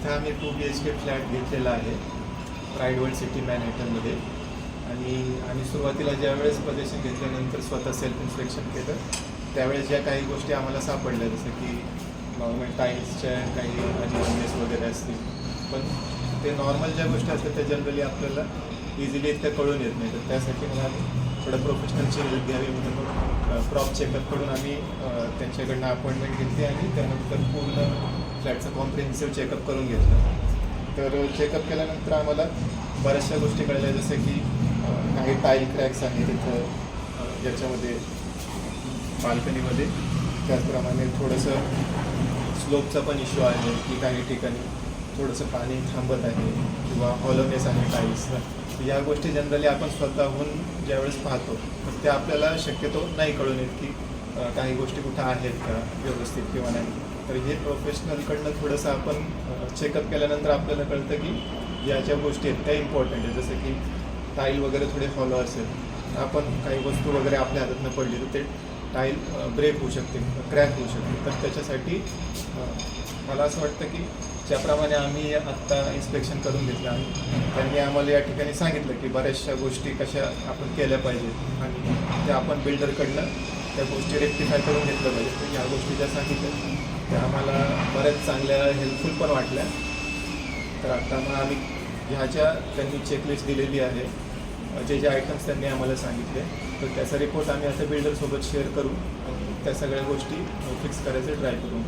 इथं आम्ही 2 BHK flat घेतलेला आहे प्राईड वर्ल्ड सिटी मॅनहॅटनमध्ये. आणि आम्ही सुरुवातीला ज्यावेळेस पोझिशन घेतल्यानंतर स्वतः सेल्फ इन्स्पेक्शन केलं, त्यावेळेस ज्या काही गोष्टी आम्हाला सापडल्या, जसं की नॉर्मल टाईल्सच्या काही अनइव्हननेस वगैरे असतील, पण ते नॉर्मल ज्या गोष्टी असतात त्या जनरली आपल्याला इझिली इतक्या कळून येत नाही. तर त्यासाठी मग आम्ही थोडं प्रोफेशनलची हेल्प घ्यावी म्हणून मग प्रॉप चेकअप करून आम्ही त्यांच्याकडनं अपॉइंटमेंट घेतली आणि त्यानंतर पूर्ण फ्लॅटचं कॉम्प्रिहेन्सिव्ह चेकअप करून घेतलं. तर चेकअप केल्यानंतर आम्हाला बऱ्याचशा गोष्टी कळल्या, जसं की काही टाईल क्रॅक्स आहेत तिथं ज्याच्यामध्ये बाल्कनीमध्ये. त्याचप्रमाणे थोडंसं स्लोपचा पण इश्यू आहे की काही ठिकाणी थोडंसं पाणी थांबत आहे किंवा हॉलोनेस आहे टाईल्सला. या गोष्टी जनरली आपण स्वतःहून ज्यावेळेस पाहतो तर त्या आपल्याला शक्यतो नाही कळून येत की काही गोष्टी कुठं आहेत का व्यवस्थित किंवा नाही. तर हे प्रोफेशनलकडनं थोडंसं आपण चेकअप केल्यानंतर आपल्याला कळतं की या ज्या गोष्टी आहेत त्या इम्पॉर्टंट आहेत. जसं की टाईल वगैरे थोडे हॉलो असेल, आपण काही वस्तू वगैरे आपल्या हातातनं पडली तर ते टाईल ब्रेक होऊ शकते, क्रॅक होऊ शकते. तर त्याच्यासाठी मला असं वाटतं की ज्याप्रमाणे आम्ही आत्ता इन्स्पेक्शन करून घेतलं आणि त्यांनी आम्हाला या ठिकाणी सांगितलं की बऱ्याचशा गोष्टी कशा आपण केल्या पाहिजेत आणि त्या आपण बिल्डरकडनं त्या गोष्टी रेक्टिफाय करून घेतलं पाहिजे. तर ह्या गोष्टी ज्या सांगितल्या त्या आम्हाला बऱ्याच चांगल्या हेल्पफुल पण वाटल्या. तर आत्ता मग आम्ही ह्याच्या त्यांनी चेकलिस्ट दिलेली आहे, जे जे आयटम्स त्यांनी आम्हाला सांगितले, तर त्याचा रिपोर्ट आम्ही आता बिल्डरसोबत शेअर करू आणि त्या सगळ्या गोष्टी फिक्स करायचं ट्राय करू.